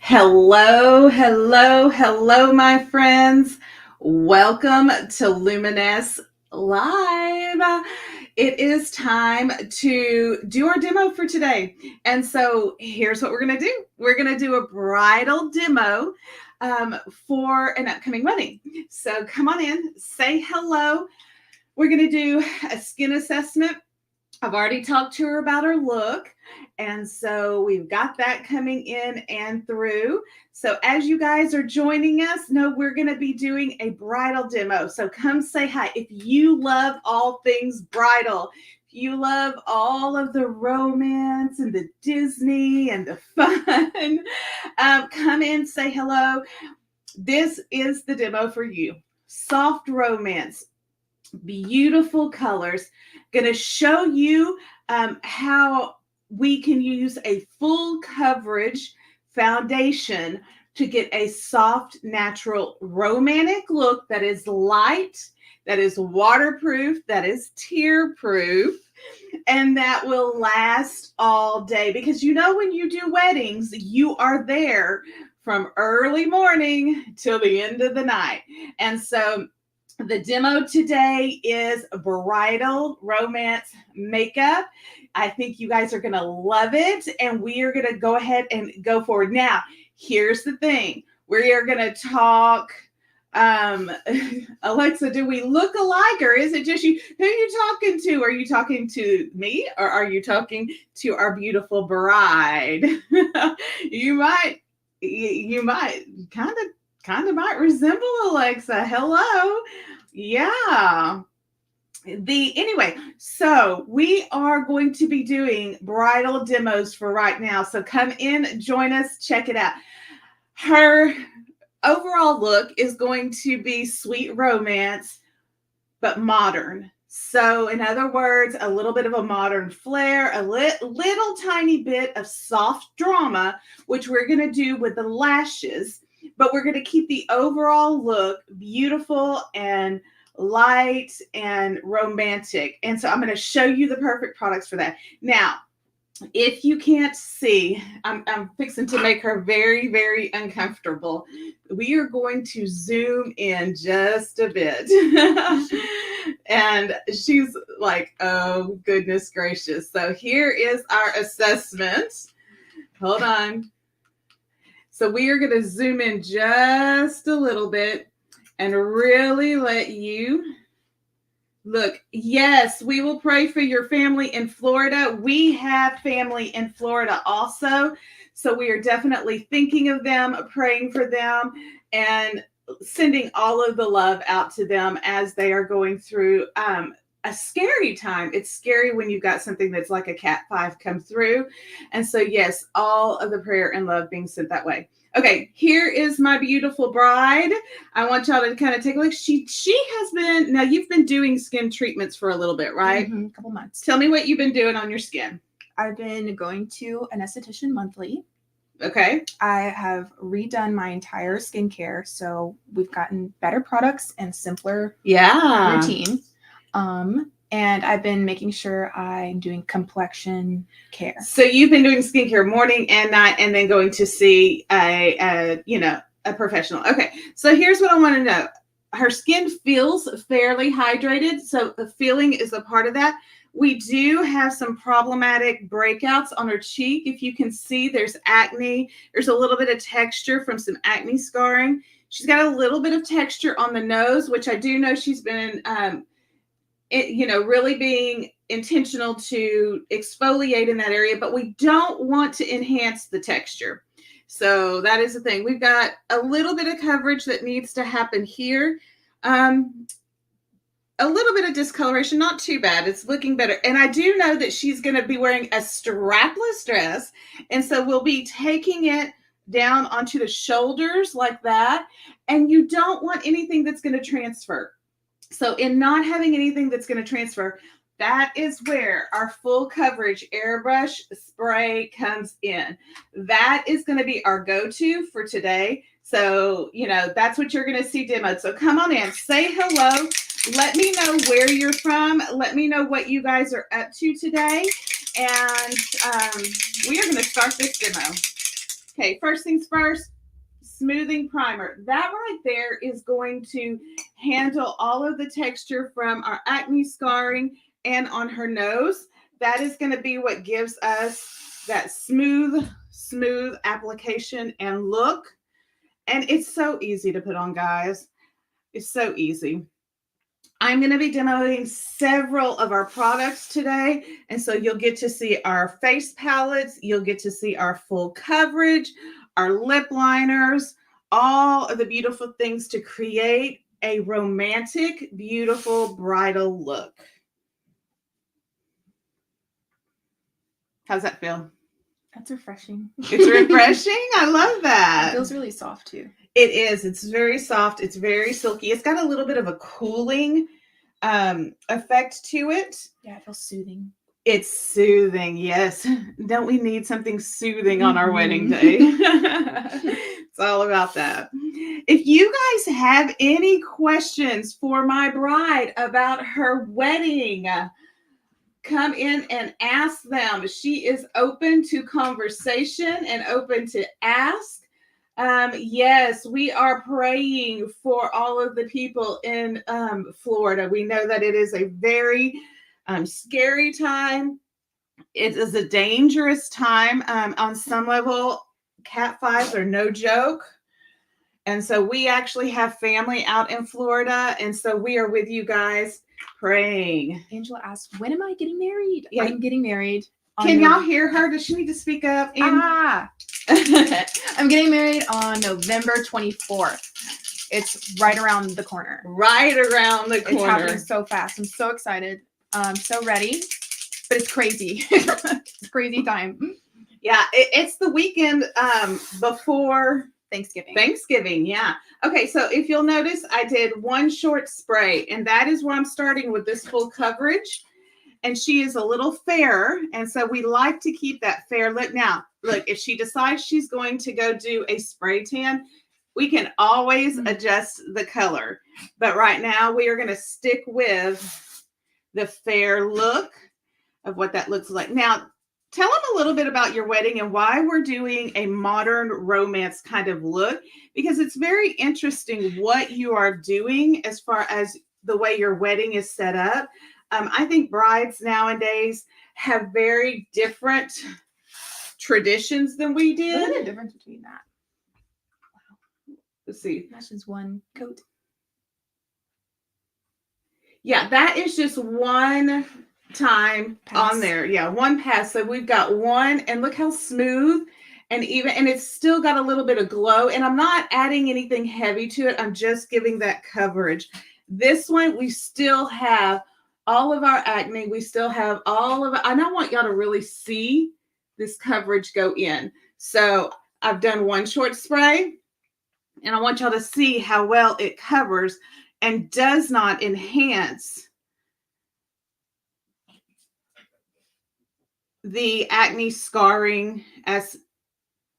Hello, hello, hello, my friends. Welcome to Luminess Live. It is time to do our demo for today. And so here's what we're going to do. We're going to do a bridal demo for an upcoming wedding. So come on in, say hello. We're going to do a skin assessment. I've already talked to her about her look. And so we've got that coming in and through. So as you guys are joining us, know we're going to be doing a bridal demo. So come say hi. If you love all things bridal, if you love all of the romance and the Disney and the fun, come in, say hello. This is the demo for you. Soft romance, beautiful colors. Going to show you how we can use a full coverage foundation to get a soft, natural, romantic look that is light, that is waterproof, that is tear-proof, and that will last all day. Because you know when you do weddings, you are there from early morning till the end of the night. And so the demo today is bridal romance makeup. I think you guys are going to love it, and we are going to go ahead and go forward. Now, here's the thing. We are going to talk. Alexa, do we look alike, or is it just you? Who are you talking to? Are you talking to me, or are you talking to our beautiful bride? You might kind of might resemble Alexa. Hello. Yeah. Anyway, so we are going to be doing bridal demos for right now. So come in, join us, check it out. Her overall look is going to be sweet romance, but modern. So in other words, a little bit of a modern flair, a little tiny bit of soft drama, which we're going to do with the lashes, but we're going to keep the overall look beautiful and light and romantic. And so I'm going to show you the perfect products for that. Now, if you can't see, I'm fixing to make her very, very uncomfortable. We are going to zoom in just a bit. And she's like, oh, goodness gracious. So here is our assessment. Hold on. So we are going to zoom in just a little bit and really let you look. Yes, we will pray for your family in Florida. We have family in Florida also. So we are definitely thinking of them, praying for them, and sending all of the love out to them as they are going through a scary time. It's scary when you've got something that's like a Cat 5 come through. And so, yes, all of the prayer and love being sent that way. Okay, here is my beautiful bride. I want y'all to kind of take a look. She has been, now you've been doing skin treatments for a little bit, right? A couple months. Tell me what you've been doing on your skin. I've been going to an esthetician monthly. Okay. I have redone my entire skincare, so we've gotten better products and simpler routine. And I've been making sure I'm doing complexion care. So you've been doing skincare morning and night, and then going to see a professional. Okay. So here's what I want to know. Her skin feels fairly hydrated, so the feeling is a part of that. We do have some problematic breakouts on her cheek. If you can see, there's acne. There's a little bit of texture from some acne scarring. She's got a little bit of texture on the nose, which I do know she's been really being intentional to exfoliate in that area, but we don't want to enhance the texture. So that is the thing. We've got a little bit of coverage that needs to happen here. A little bit of discoloration, not too bad. It's looking better. And I do know that she's going to be wearing a strapless dress. And so we'll be taking it down onto the shoulders like that. And you don't want anything that's going to transfer. So in not having anything that's going to transfer, that is where our full coverage airbrush spray comes in. That is going to be our go-to for today. So, that's what you're going to see demoed. So come on in, say hello. Let me know where you're from. Let me know what you guys are up to today. And we are going to start this demo. Okay, first things first, smoothing primer. That right there is going to handle all of the texture from our acne scarring and on her nose. That is going to be what gives us that smooth application and look. And it's so easy to put on, guys. It's so easy. I'm going to be demoing several of our products today. And so you'll get to see our face palettes. You'll get to see our full coverage, our lip liners, all of the beautiful things to create a romantic, beautiful bridal look. How's that feel? That's refreshing. It's refreshing. I love that. It feels really soft too. It is. It's very soft. It's very silky. It's got a little bit of a cooling effect to it. Yeah, it feels soothing. It's soothing. Yes. Don't we need something soothing on our wedding day? It's all about that. If you guys have any questions for my bride about her wedding, come in and ask them. She is open to conversation and open to ask. Yes, we are praying for all of the people in Florida. We know that it is a very scary time. It is a dangerous time. On some level, Cat 5s are no joke. And so we actually have family out in Florida. And so we are with you guys praying. Angela asked, when am I getting married? Yeah. I'm getting married. Can y'all hear her? Does she need to speak up? I'm getting married on November 24th. It's right around the corner. Right around the corner. It's happening so fast. I'm so excited. I'm so ready. But it's crazy. It's crazy time. Yeah, it's the weekend before Thanksgiving, yeah. Okay, so if you'll notice, I did one short spray, and that is where I'm starting with this full coverage. And she is a little fair, and so we like to keep that fair look. Now, look, if she decides she's going to go do a spray tan, we can always adjust the color. But right now, we are going to stick with the fair look of what that looks like. Now, tell them a little bit about your wedding and why we're doing a modern romance kind of look, because it's very interesting what you are doing as far as the way your wedding is set up. I think brides nowadays have very different traditions than we did. What's the difference between that? Wow. Let's see. That's just one coat. Yeah, that is just one time pass on there. Yeah, one pass. So we've got one, and look how smooth and it's still got a little bit of glow, and I'm not adding anything heavy to it. I'm just giving that coverage. This one, we still have all of our acne. We still have all of it. And I want y'all to really see this coverage go in. So I've done one short spray, and I want y'all to see how well it covers and does not enhance the acne scarring as,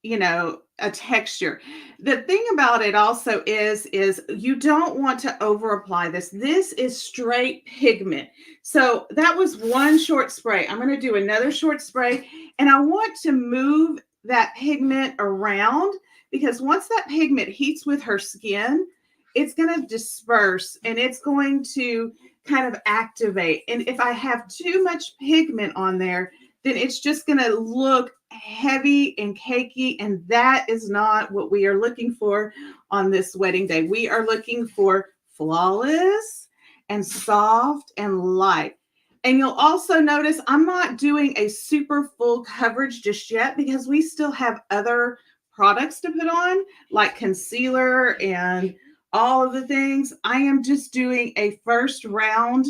you know, a texture. The thing about it also is you don't want to over apply this. This is straight pigment. So that was one short spray. I'm going to do another short spray, and I want to move that pigment around, because once that pigment heats with her skin, it's going to disperse and it's going to kind of activate. And if I have too much pigment on there, then it's just going to look heavy and cakey, and that is not what we are looking for on this wedding day. We are looking for flawless and soft and light. And you'll also notice I'm not doing a super full coverage just yet, because we still have other products to put on, like concealer and all of the things. I am just doing a first round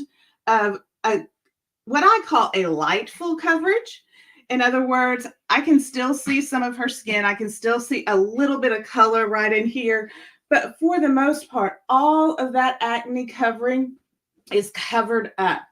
of what I call a light full coverage. In other words, I can still see some of her skin. I can still see a little bit of color right in here. But for the most part, all of that acne covering is covered up.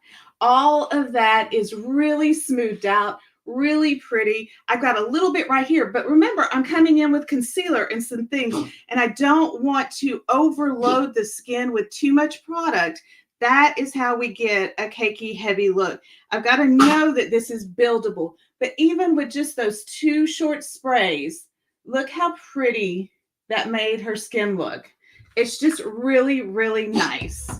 All of that is really smoothed out, really pretty. I've got a little bit right here. But remember, I'm coming in with concealer and some things, and I don't want to overload the skin with too much product. That is how we get a cakey, heavy look. I've got to know that this is buildable. But even with just those two short sprays, Look how pretty that made her skin look. It's just really, really nice.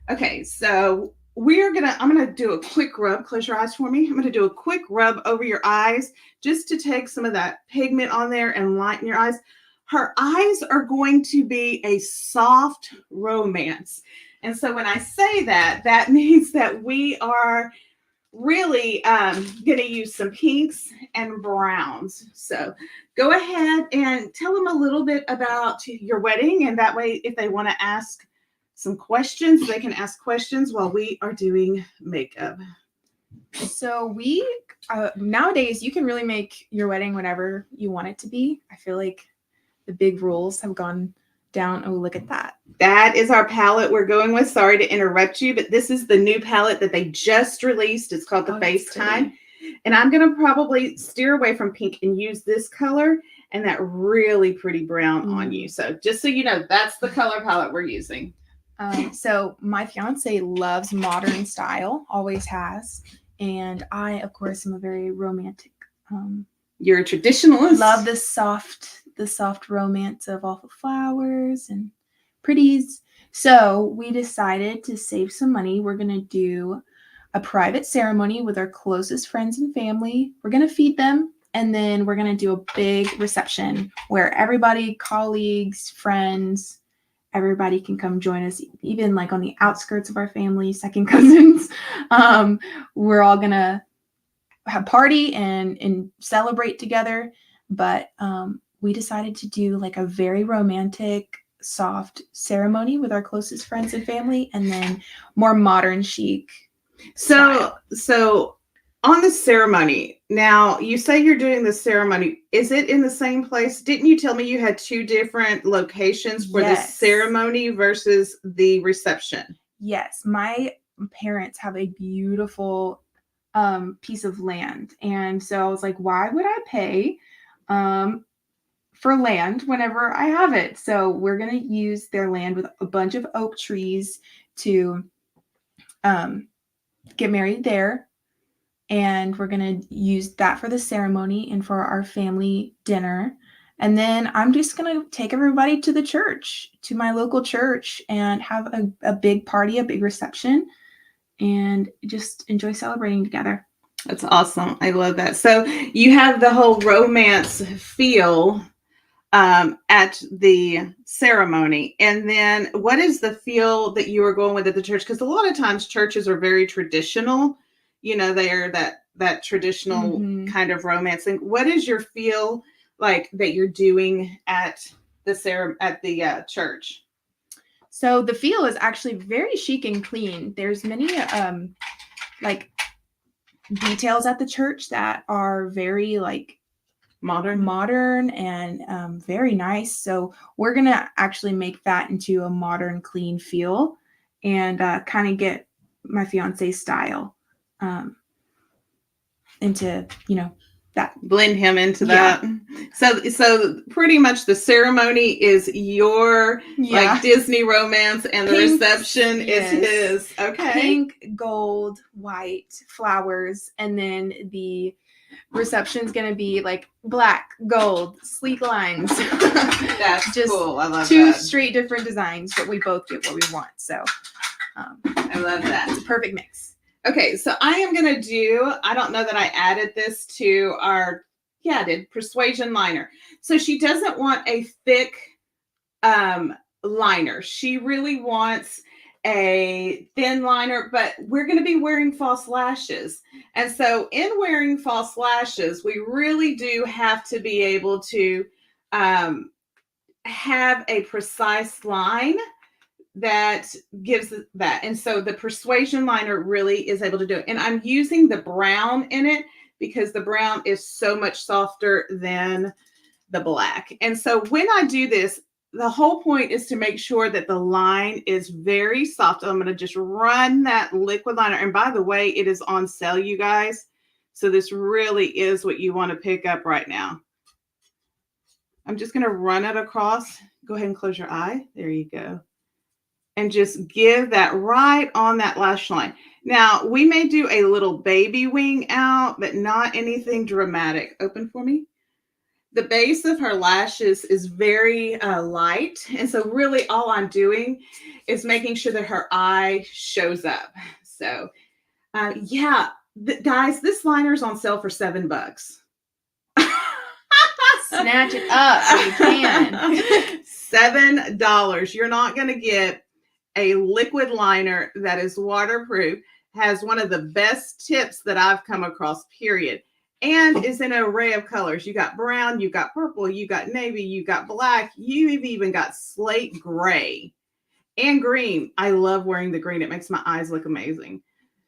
Okay, so I'm gonna do a quick rub. Close your eyes for me. I'm gonna do a quick rub over your eyes just to take some of that pigment on there and lighten your eyes. Her eyes are going to be a soft romance. And so when I say that, that means that we are really going to use some pinks and browns. So go ahead and tell them a little bit about your wedding. And that way, if they want to ask some questions, they can ask questions while we are doing makeup. So we, nowadays, you can really make your wedding whatever you want it to be. I feel like the big rules have gone down. Oh, look at that. That is our palette we're going with. Sorry to interrupt you, but this is the new palette that they just released. It's called the FaceTime. And I'm going to probably steer away from pink and use this color and that really pretty brown on you. So just so you know, that's the color palette we're using. So my fiance loves modern style, always has. And I, of course, am a very romantic. You're a traditionalist. Love the soft romance of all the flowers and pretties. So we decided to save some money. We're going to do a private ceremony with our closest friends and family. We're going to feed them. And then we're going to do a big reception where everybody, colleagues, friends, everybody can come join us, even like on the outskirts of our family, second cousins. We're all going to have party and celebrate together. But we decided to do like a very romantic, soft ceremony with our closest friends and family, and then more modern chic. So on the ceremony, now you say you're doing the ceremony. Is it in the same place? Didn't you tell me you had two different locations for the ceremony versus the reception? Yes. My parents have a beautiful piece of land. And so I was like, why would I pay for land whenever I have it? So we're going to use their land with a bunch of oak trees to get married there. And we're going to use that for the ceremony and for our family dinner. And then I'm just going to take everybody to the church, to my local church, and have a big party, a big reception, and just enjoy celebrating together. That's awesome. I love that. So you have the whole romance feel at the ceremony. And then what is the feel that you are going with at the church? Because a lot of times churches are very traditional. You know, they are that traditional kind of romance thing. What is your feel like that you're doing at the church? So the feel is actually very chic and clean. There's many like details at the church that are very like modern and very nice. So we're gonna actually make that into a modern, clean feel, and kind of get my fiance's style into, you know, that, blend him into that. So pretty much the ceremony is your like Disney romance, and the reception is his. Okay. Pink, gold, white, flowers, and then the reception's gonna be like black, gold, sleek lines. That's just cool. I love two straight different designs, but we both get what we want. So I love that. It's a perfect mix. Okay, so I am going to do, I don't know that I added this to our, I did, Persuasion Liner. So she doesn't want a thick liner. She really wants a thin liner, but we're going to be wearing false lashes. And so in wearing false lashes, we really do have to be able to have a precise line that gives that. And so the Persuasion Liner really is able to do it. And I'm using the brown in it because the brown is so much softer than the black. And so when I do this, the whole point is to make sure that the line is very soft. I'm going to just run that liquid liner. And by the way, it is on sale, you guys. So this really is what you want to pick up right now. I'm just going to run it across. Go ahead and close your eye. There you go. And just give that right on that lash line. Now, we may do a little baby wing out, but not anything dramatic. Open for me. the base of her lashes is very light. And so really all I'm doing is making sure that her eye shows up. So yeah, guys, this liner's on sale for $7. Snatch it up when you can. $7. You're not going to get a liquid liner that is waterproof, has one of the best tips that I've come across, period, and is in an array of colors. You got brown, you got purple, you got navy, you got black, you've even got slate gray and green. I love wearing the green. It makes my eyes look amazing.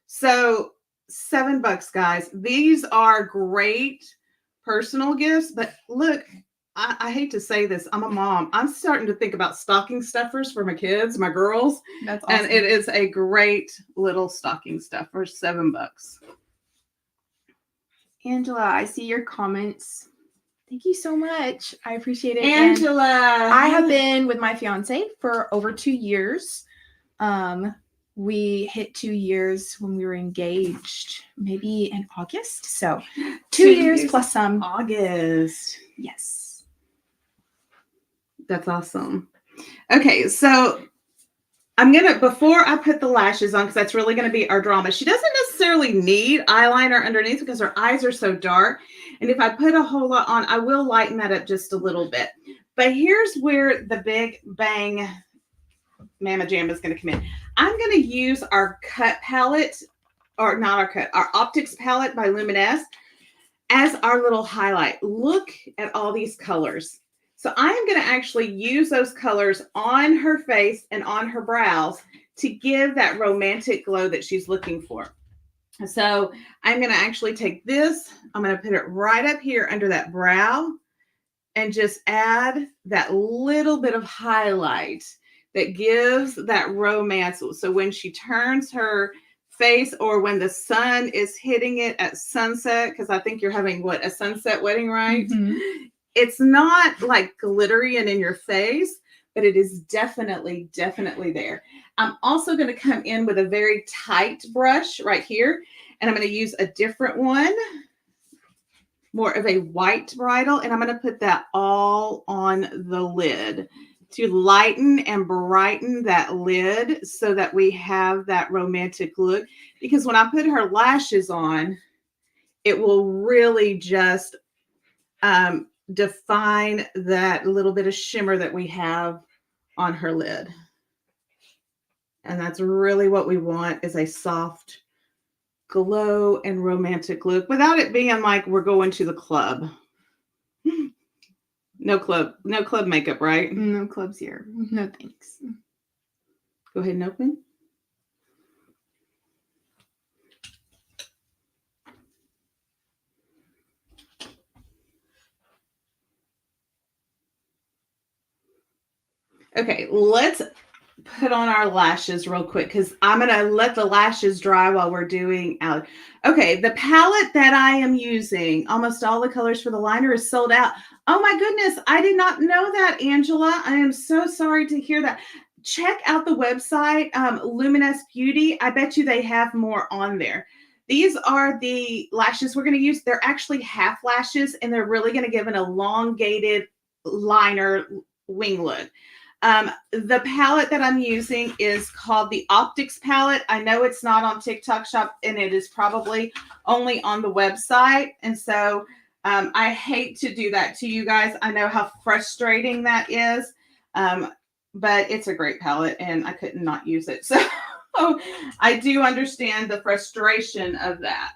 So $7, guys. These are great personal gifts, but look, I hate to say this. I'm a mom. I'm starting to think about stocking stuffers for my kids, my girls. That's awesome. And it is a great little stocking stuffer, $7. Angela, I see your comments. Thank you so much. I appreciate it. Angela. And I have been with my fiance for over 2 years. We hit 2 years when we were engaged, maybe in August. So 2 years plus some. August. Yes. That's awesome. Okay, so I'm going to, before I put the lashes on, because that's really going to be our drama, she doesn't necessarily need eyeliner underneath because her eyes are so dark. And if I put a whole lot on, I will lighten that up just a little bit. But here's where the big bang Mama Jam is going to come in. I'm going to use our cut palette, or not our cut, our optics palette by Luminess as our little highlight. Look at all these colors. So I am going to actually use those colors on her face and on her brows to give that romantic glow that she's looking for. So I'm going to actually take this, I'm going to put it right up here under that brow and just add that little bit of highlight that gives that romance. So when she turns her face, or when the sun is hitting it at sunset, because I think you're having a sunset wedding, right? Mm-hmm. It's not like glittery and in your face, but it is definitely there. I'm also going to come in with a very tight brush right here, and I'm going to use a different one, more of a white bridal, and I'm going to put that all on the lid to lighten and brighten that lid so that we have that romantic look. Because when I put her lashes on, it will really just define that little bit of shimmer that we have on her lid. And that's really what we want, is a soft glow and romantic look without it being like we're going to the club. No club makeup, right? No clubs here. No thanks. Go ahead and open. Okay, let's put on our lashes real quick because I'm going to let the lashes dry while we're doing out. Okay, the palette that I am using, almost all the colors for the liner is sold out. Oh my goodness, I did not know that, Angela. I am so sorry to hear that. Check out the website, Luminess Beauty. I bet you they have more on there. These are the lashes we're going to use. They're actually half lashes, and they're really going to give an elongated liner wing look. The palette that I'm using is called the Optics palette. I know it's not on TikTok Shop, and it is probably only on the website. And so I hate to do that to you guys. I know how frustrating that is, but it's a great palette, and I couldn't not use it. So I do understand the frustration of that.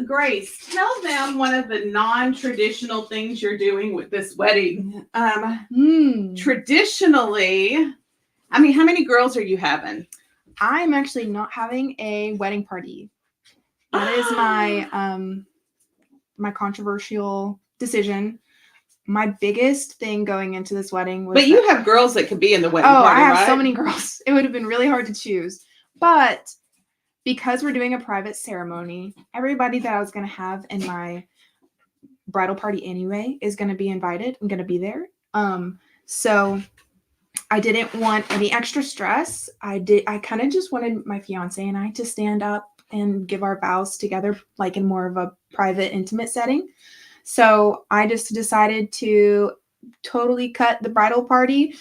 Grace, tell them one of the non-traditional things you're doing with this wedding. Traditionally, I mean, how many girls are you having? I'm actually not having a wedding party. That is my my controversial decision. My biggest thing going into this wedding was. But you have girls that could be in the wedding party, I have right? so many girls. It would have been really hard to choose. But because we're doing a private ceremony, everybody that I was going to have in my bridal party anyway is going to be invited. I'm going to be there. So I didn't want any extra stress. I kind of just wanted my fiance and I to stand up and give our vows together, like in more of a private, intimate setting. So I just decided to totally cut the bridal party,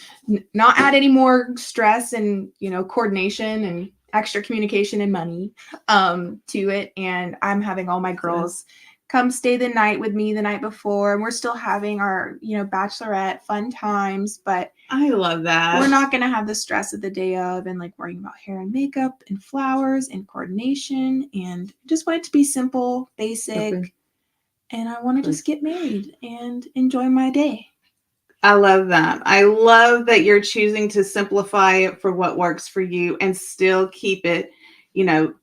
not add any more stress and, coordination and extra communication and money to it. And I'm having all my girls come stay the night with me the night before. And we're still having our, bachelorette fun times, but I love that. We're not going to have the stress of the day of and like worrying about hair and makeup and flowers and coordination, and just want it to be simple, basic. Okay. And I want to just get married and enjoy my day. I love that. I love that you're choosing to simplify it for what works for you and still keep it,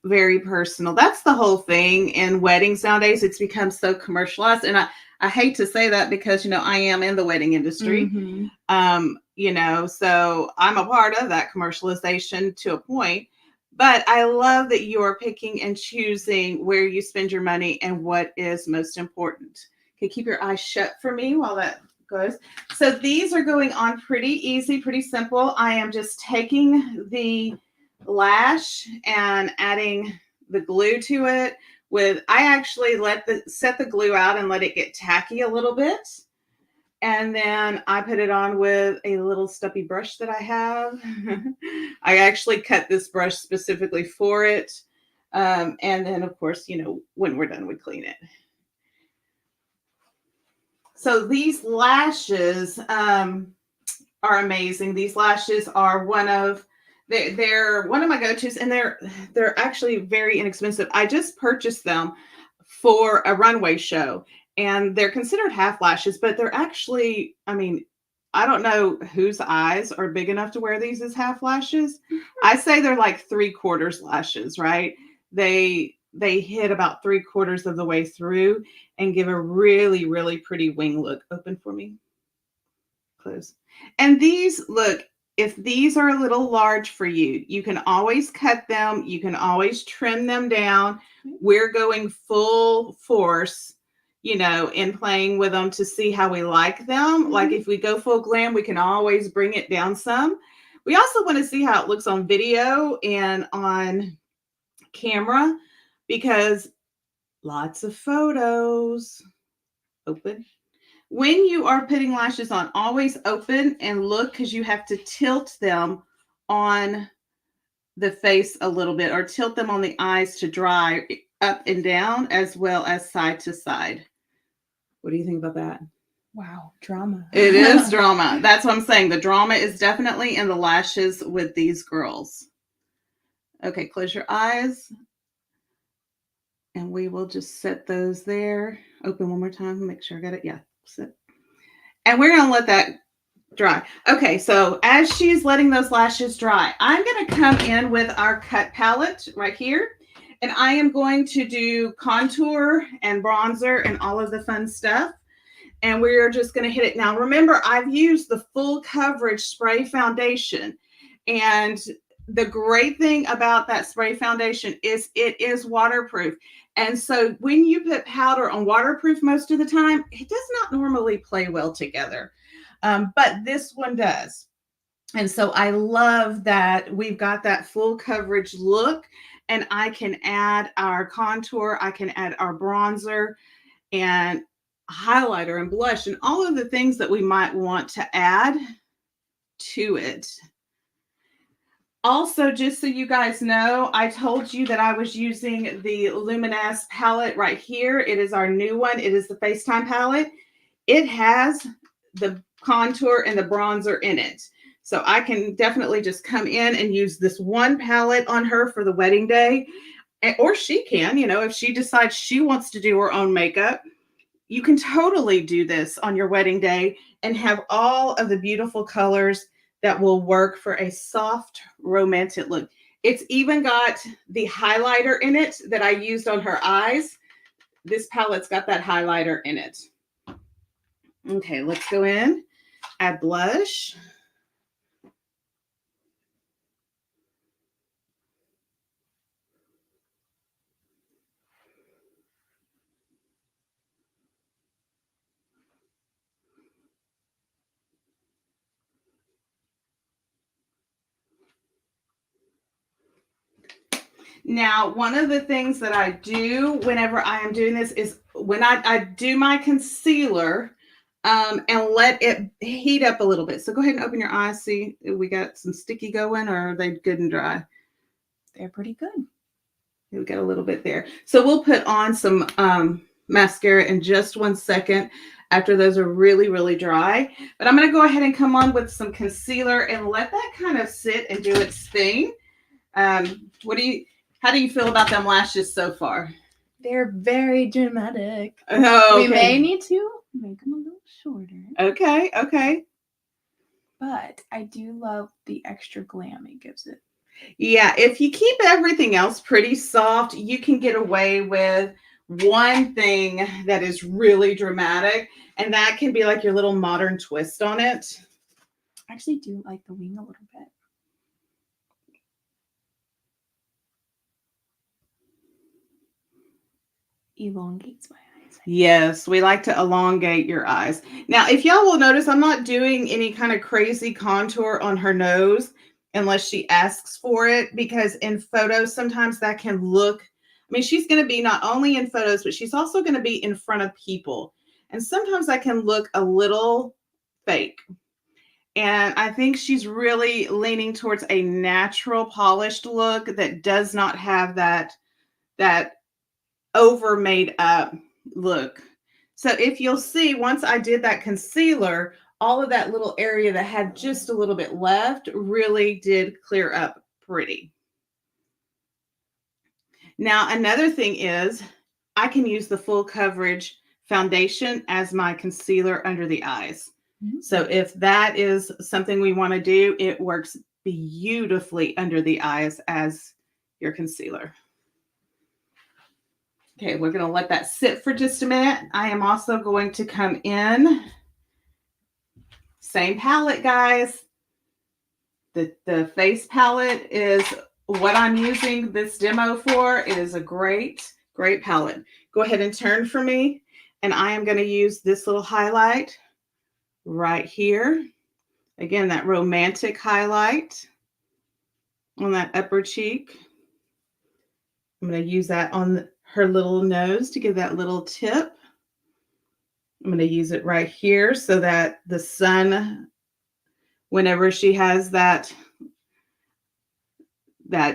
very personal. That's the whole thing in weddings nowadays. It's become so commercialized. And I hate to say that because, I am in the wedding industry. Mm-hmm. So I'm a part of that commercialization to a point. But I love that you are picking and choosing where you spend your money and what is most important. Okay, keep your eyes shut for me while that goes. So these are going on pretty easy, pretty simple. I am just taking the lash and adding the glue to it. I actually set the glue out and let it get tacky a little bit. And then I put it on with a little stumpy brush that I have. I actually cut this brush specifically for it. And then, of course, when we're done, we clean it. So these lashes are amazing. These lashes are they're one of my go-tos, and they're actually very inexpensive. I just purchased them for a runway show. And they're considered half lashes, but they're actually, I don't know whose eyes are big enough to wear these as half lashes. I say they're like 3/4 lashes, right? They hit about 3/4 of the way through and give a really, really pretty wing look. Open for me. Close. And if these are a little large for you, you can always cut them. You can always trim them down. We're going full force, in playing with them to see how we like them. Mm-hmm. Like if we go full glam, we can always bring it down some. We also want to see how it looks on video and on camera, because lots of photos. Open. When you are putting lashes on, always open and look, because you have to tilt them on the face a little bit, or tilt them on the eyes to dry up and down as well as side to side. What do you think about that? Wow, drama. It is drama. That's what I'm saying. The drama is definitely in the lashes with these girls. Okay, close your eyes. And we will just set those there. Open one more time. Make sure I got it. Yeah, sit. And we're going to let that dry. Okay, so as she's letting those lashes dry, I'm going to come in with our cut palette right here. And I am going to do contour and bronzer and all of the fun stuff. And we're just going to hit it. Now, remember, I've used the full coverage spray foundation. And the great thing about that spray foundation is it is waterproof. And so when you put powder on waterproof most of the time, it does not normally play well together. But this one does. And so I love that we've got that full coverage look, and I can add our contour, I can add our bronzer and highlighter and blush and all of the things that we might want to add to it. Also, just so you guys know, I told you that I was using the Luminess palette right here. It is our new one. It is the FaceTime palette. It has the contour and the bronzer in it. So I can definitely just come in and use this one palette on her for the wedding day. Or she can, if she decides she wants to do her own makeup, you can totally do this on your wedding day and have all of the beautiful colors that will work for a soft, romantic look. It's even got the highlighter in it that I used on her eyes. This palette's got that highlighter in it. Okay, let's go in, add blush. Now, one of the things that I do whenever I am doing this is when I do my concealer and let it heat up a little bit. So go ahead and open your eyes. See, we got some sticky going, or are they good and dry? They're pretty good. We got a little bit there. So we'll put on some mascara in just 1 second after those are really, really dry. But I'm going to go ahead and come on with some concealer and let that kind of sit and do its thing. How do you feel about them lashes so far? They're very dramatic. Oh, okay. We may need to make them a little shorter. Okay. But I do love the extra glam it gives it. Yeah, if you keep everything else pretty soft, you can get away with one thing that is really dramatic, and that can be like your little modern twist on it. I actually do like the wing a little bit. Elongates my eyes. Yes, we like to elongate your eyes. Now, if y'all will notice, I'm not doing any kind of crazy contour on her nose unless she asks for it, because in photos, sometimes that can look, I mean, she's going to be not only in photos, but she's also going to be in front of people. And sometimes that can look a little fake. And I think she's really leaning towards a natural polished look that does not have that over made up look. So if you'll see, once I did that concealer, all of that little area that had just a little bit left really did clear up pretty. Now, another thing is I can use the full coverage foundation as my concealer under the eyes. Mm-hmm. So if that is something we want to do, it works beautifully under the eyes as your concealer. Okay, we're going to let that sit for just a minute. I am also going to come in. Same palette, guys. The face palette is what I'm using this demo for. It is a great palette. Go ahead and turn for me. And I am going to use this little highlight right here. Again, that romantic highlight on that upper cheek. I'm going to use that on her little nose to give that little tip. I'm going to use it right here so that the sun, whenever she has that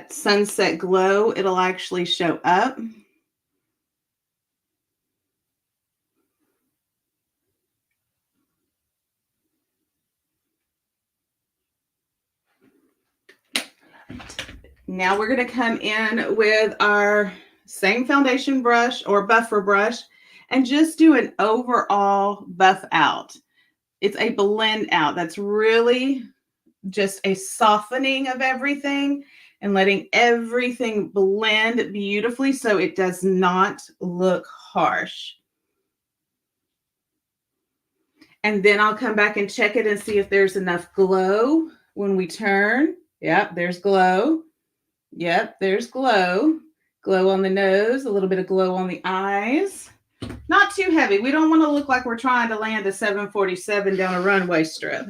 sunset glow, it'll actually show up. Now we're going to come in with our same foundation brush or buffer brush and just do an overall buff out. It's a blend out. That's really just a softening of everything and letting everything blend beautifully so it does not look harsh. And then I'll come back and check it and see if there's enough glow when we turn. Yep, there's glow. Yep, there's glow. Glow on the nose, a little bit of glow on the eyes. Not too heavy. We don't want to look like we're trying to land a 747 down a runway strip.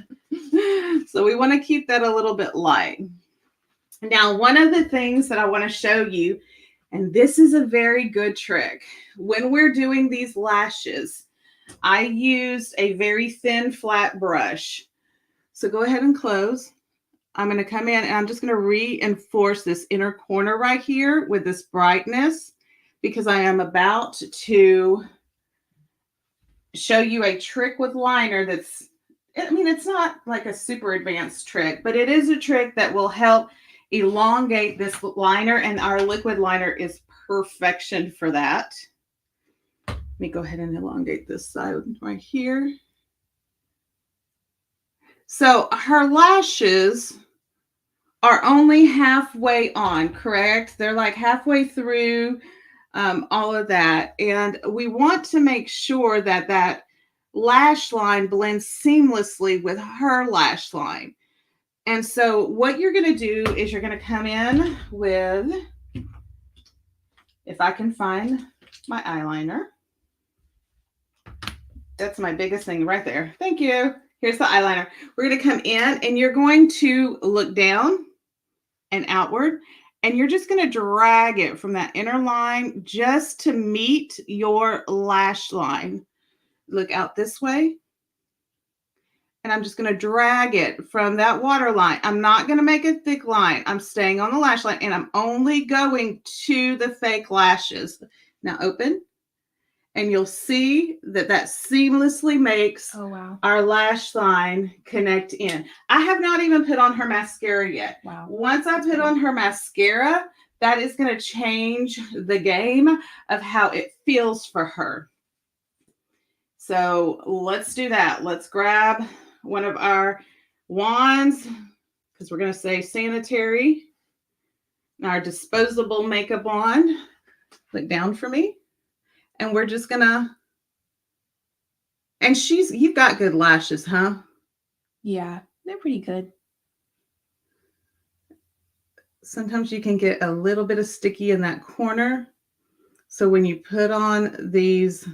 So we want to keep that a little bit light. Now, one of the things that I want to show you, and this is a very good trick, when we're doing these lashes, I used a very thin, flat brush. So go ahead and close. I'm going to come in and I'm just going to reinforce this inner corner right here with this brightness, because I am about to show you a trick with liner that's, I mean, it's not like a super advanced trick, but it is a trick that will help elongate this liner, and our liquid liner is perfection for that. Let me go ahead and elongate this side right here. So her lashes are only halfway on, correct? They're like halfway through all of that. And we want to make sure that that lash line blends seamlessly with her lash line. And so what you're going to do is you're going to come in with, if I can find my eyeliner. That's my biggest thing right there. Thank you. Here's the eyeliner. We're going to come in and you're going to look down and outward, And you're just going to drag it from that inner line just to meet your lash line. Look out this way. And I'm just going to drag it from that water line. I'm not going to make a thick line. I'm staying on the lash line, and I'm only going to the fake lashes. Now open, and you'll see that that seamlessly makes our lash line connect in. I have not even put on her mascara yet. Wow. Once I put on her mascara, that is going to change the game of how it feels for her. So let's do that. Let's grab one of our wands, because we're going to say sanitary, our disposable makeup wand. Look down for me. And we're just going to, and you've got good lashes, huh? Yeah, they're pretty good. Sometimes you can get a little bit of sticky in that corner. So when you put on these,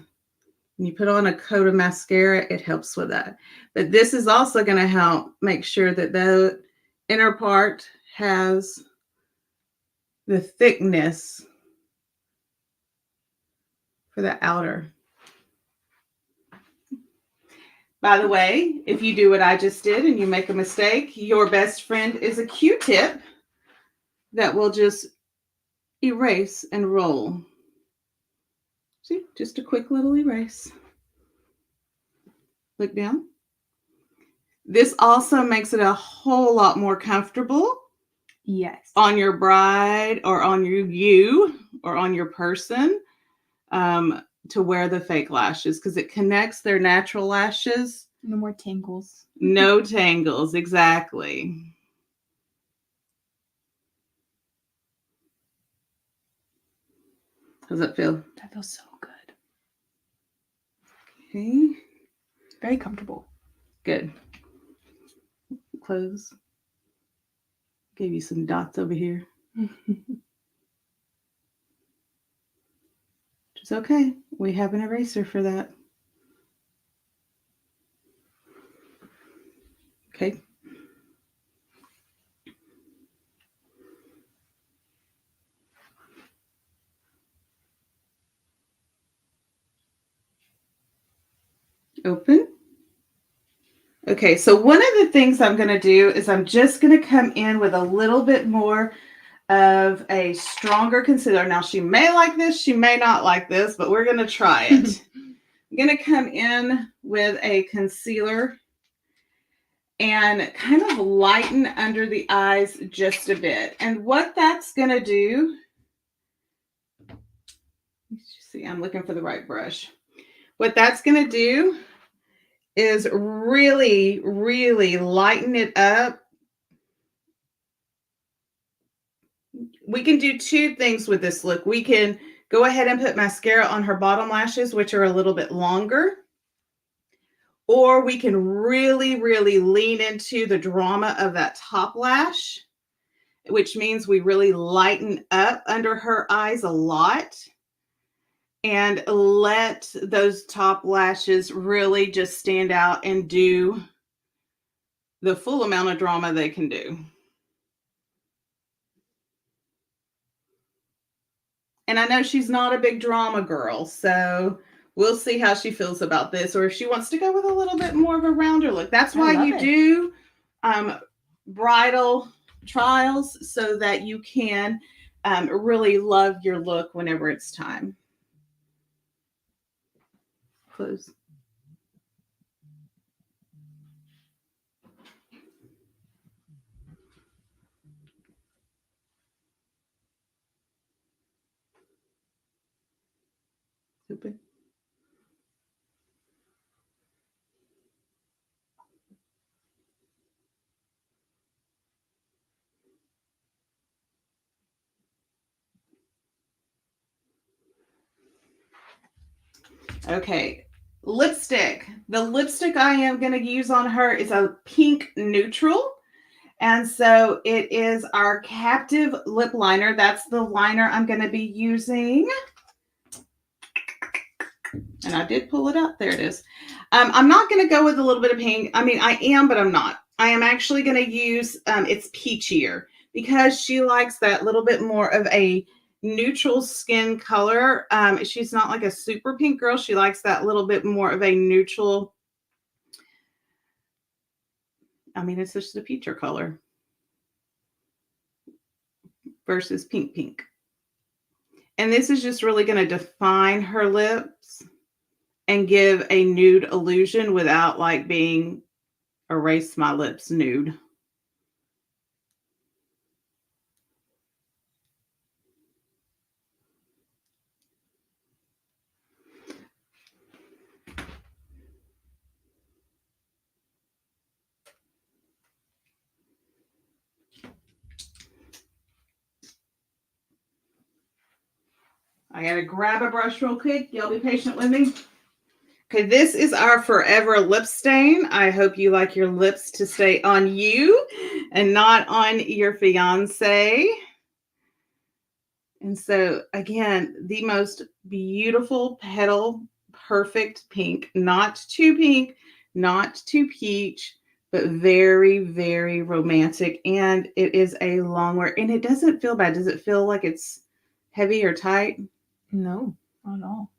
when you put on a coat of mascara, it helps with that. But this is also going to help make sure that the inner part has the thickness for the outer. By the way, if you do what I just did and you make a mistake, your best friend is a Q-tip that will just erase and roll. See, just a quick little erase. Look down. This also makes it a whole lot more comfortable. Yes. On your bride or on you or on your person to wear the fake lashes, because it connects their natural lashes. No more tangles. No tangles, exactly. How does that feel? That feels so good. Okay. Very comfortable. Good. Close. Gave you some dots over here. It's okay. We have an eraser for that. Okay. Open. Okay, so one of the things I'm going to do is I'm just going to come in with a little bit more of a stronger concealer. Now, she may like this, she may not like this, but we're going to try it. I'm going to come in with a concealer and kind of lighten under the eyes just a bit. And what that's going to do, see, I'm looking for the right brush. What that's going to do is really, really lighten it up. We can do two things with this look. We can go ahead and put mascara on her bottom lashes, which are a little bit longer. Or we can really, really lean into the drama of that top lash, which means we really lighten up under her eyes a lot and let those top lashes really just stand out and do the full amount of drama they can do. And I know she's not a big drama girl, so we'll see how she feels about this, or if she wants to go with a little bit more of a rounder look. That's why you do bridal trials, so that you can really love your look whenever it's time. Close. Open. Okay, lipstick. The lipstick I am going to use on her is a pink neutral. And so it is our Captive Lip Liner. That's the liner I'm going to be using. And I did pull it up. There it is. I'm not going to go with a little bit of pink. I mean, I am, but I'm not. I am actually going to use, it's peachier. because she likes that little bit more of a neutral skin color. She's not like a super pink girl. She likes that little bit more of a neutral. I mean, it's just a peach color versus pink. And this is just really going to define her lips and give a nude illusion without like being erase my lips nude. I gotta grab a brush real quick. Y'all be patient with me. Okay, this is our forever lip stain. I hope you like your lips to stay on you and not on your fiance. And so, again, the most beautiful petal, perfect pink, not too pink, not too peach, but very, very romantic. And it is a long wear, and it doesn't feel bad. Does it feel like it's heavy or tight? No, not at all.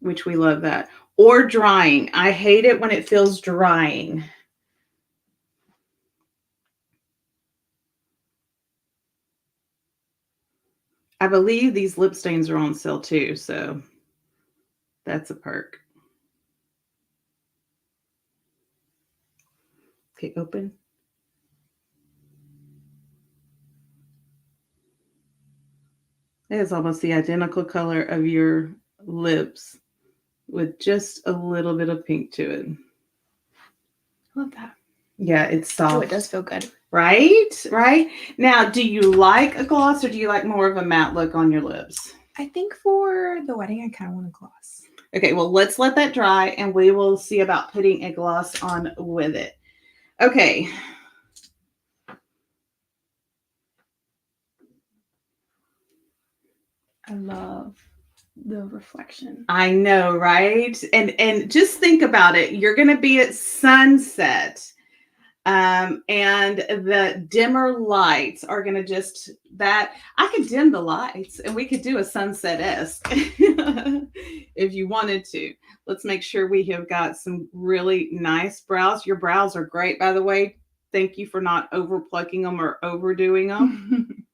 Which we love that. Or drying. I hate it when it feels drying. I believe these lip stains are on sale too, so that's a perk. Okay, open. It is almost the identical color of your lips with just a little bit of pink to it. I love that. Yeah, it's soft. Oh, it does feel good. Right? Right? Now, do you like a gloss or do you like more of a matte look on your lips? I think for the wedding, I kind of want a gloss. Okay, well, let's let that dry and we will see about putting a gloss on with it. Okay. I love the reflection. I know, right? And just think about it. You're going to be at sunset. And the dimmer lights are going to just that I could dim the lights and we could do a sunset-esque if you wanted to. Let's make sure we have got some really nice brows. Your brows are great, by the way. Thank you for not over plucking them or overdoing them.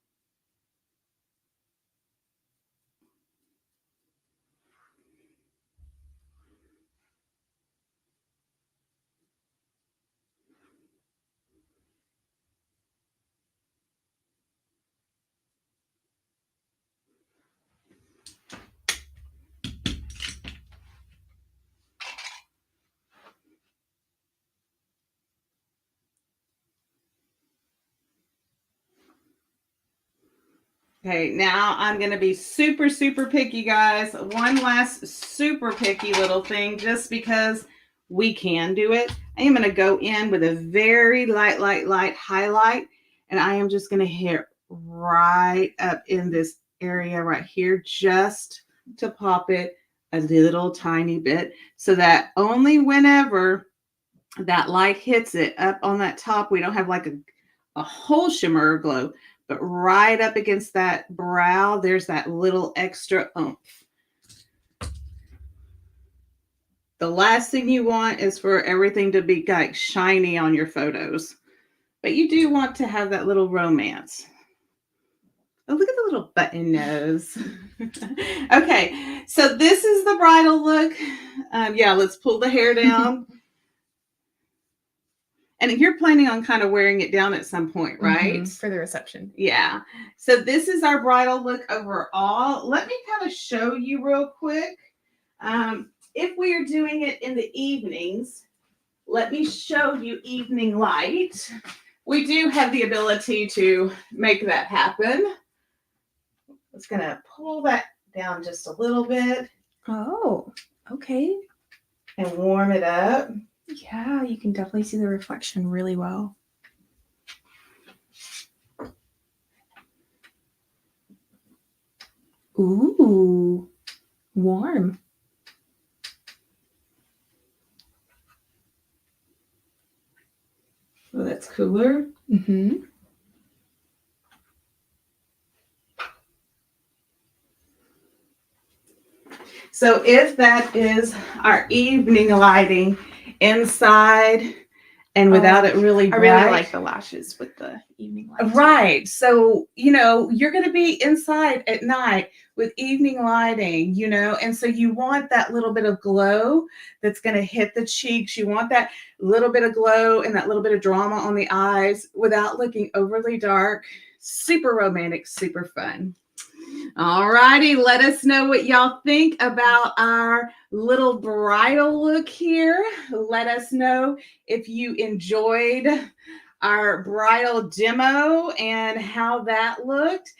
Okay, now I'm going to be super, super picky, guys. One last super picky little thing, just because we can do it. I am going to go in with a very light highlight, and I am just going to hit right up in this area right here, just to pop it a little tiny bit, so that only whenever that light hits it up on that top, we don't have like a whole shimmer or glow. But right up against that brow, there's that little extra oomph. The last thing you want is for everything to be like shiny on your photos. But you do want to have that little romance. Oh, look at the little button nose. Okay, so this is the bridal look. Yeah, let's pull the hair down. And you're planning on kind of wearing it down at some point, right? Mm-hmm, for the reception. Yeah. So this is our bridal look overall. Let me kind of show you real quick. If we are doing it in the evenings, let me show you evening light. We do have the ability to make that happen. It's going to pull that down just a little bit. Oh, okay. And warm it up. Yeah, you can definitely see the reflection really well. Ooh, warm. Oh, that's cooler. Mm-hmm. So if that is our evening lighting inside and without it really bright. I really like the lashes with the evening light. Right. So, you're going to be inside at night with evening lighting, and so you want that little bit of glow that's going to hit the cheeks. You want that little bit of glow and that little bit of drama on the eyes without looking overly dark. Super romantic, super fun. All righty, let us know what y'all think about our little bridal look here. Let us know if you enjoyed our bridal demo and how that looked.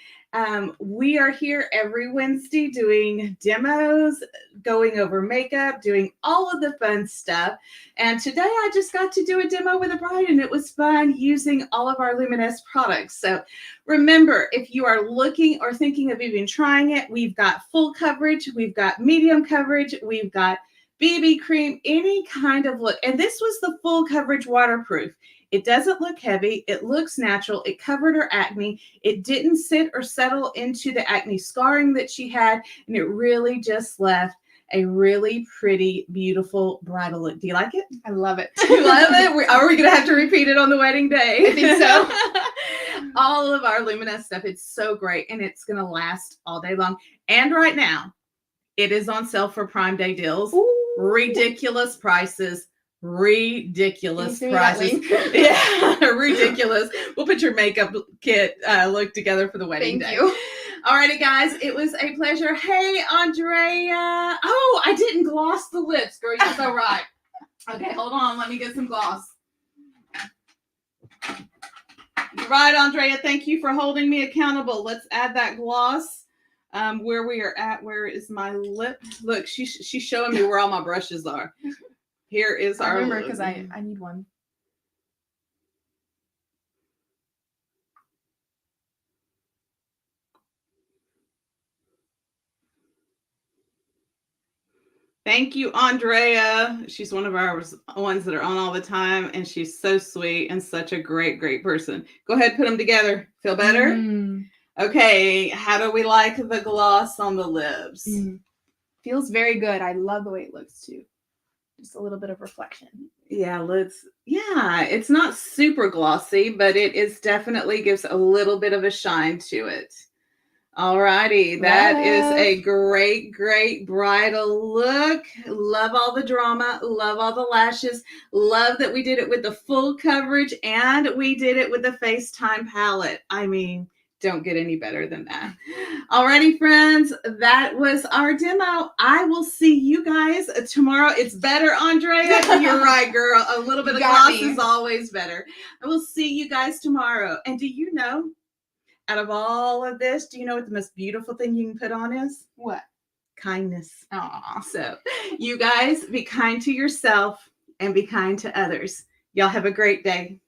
We are here every Wednesday doing demos, going over makeup, doing all of the fun stuff. And today I just got to do a demo with a bride, and it was fun using all of our Luminess products. So remember, if you are looking or thinking of even trying it, we've got full coverage, we've got medium coverage, we've got BB cream, any kind of look. And this was the full coverage waterproof. It doesn't look heavy. It looks natural. It covered her acne. It didn't sit or settle into the acne scarring that she had. And it really just left a really pretty, beautiful bridal look. Do you like it? I love it. You love it? Are we going to have to repeat it on the wedding day? I think so. All of our Luminess stuff, it's so great. And it's going to last all day long. And right now, it is on sale for Prime Day deals. Ooh. Ridiculous prices. Ridiculous prices. Yeah, ridiculous. We'll put your makeup kit look together for the wedding day. Thank you. Alrighty, guys, it was a pleasure. Hey, Andrea. Oh, I didn't gloss the lips, girl. You're so right. Okay, hold on. Let me get some gloss. You're right, Andrea. Thank you for holding me accountable. Let's add that gloss. Where we are at. Where is my lip? Look, she's showing me where all my brushes are. Here is our. I remember because I need one. Thank you, Andrea. She's one of our ones that are on all the time, and she's so sweet and such a great, great person. Go ahead, put them together. Feel better? Okay, how do we like the gloss on the lips? Feels very good. I love the way it looks too. Just a little bit of reflection. Yeah, it's not super glossy, but it is definitely gives a little bit of a shine to it. Alrighty, that is a great, great bridal look. Love all the drama, love all the lashes, love that we did it with the full coverage and we did it with the FaceTime palette. I mean, don't get any better than that. Alrighty, friends, that was our demo. I will see you guys tomorrow. It's better, Andrea. You're right, girl. A little bit of gloss is always better. I will see you guys tomorrow. And do you know, out of all of this, do you know what the most beautiful thing you can put on is? What? Kindness. Aw. So you guys be kind to yourself and be kind to others. Y'all have a great day.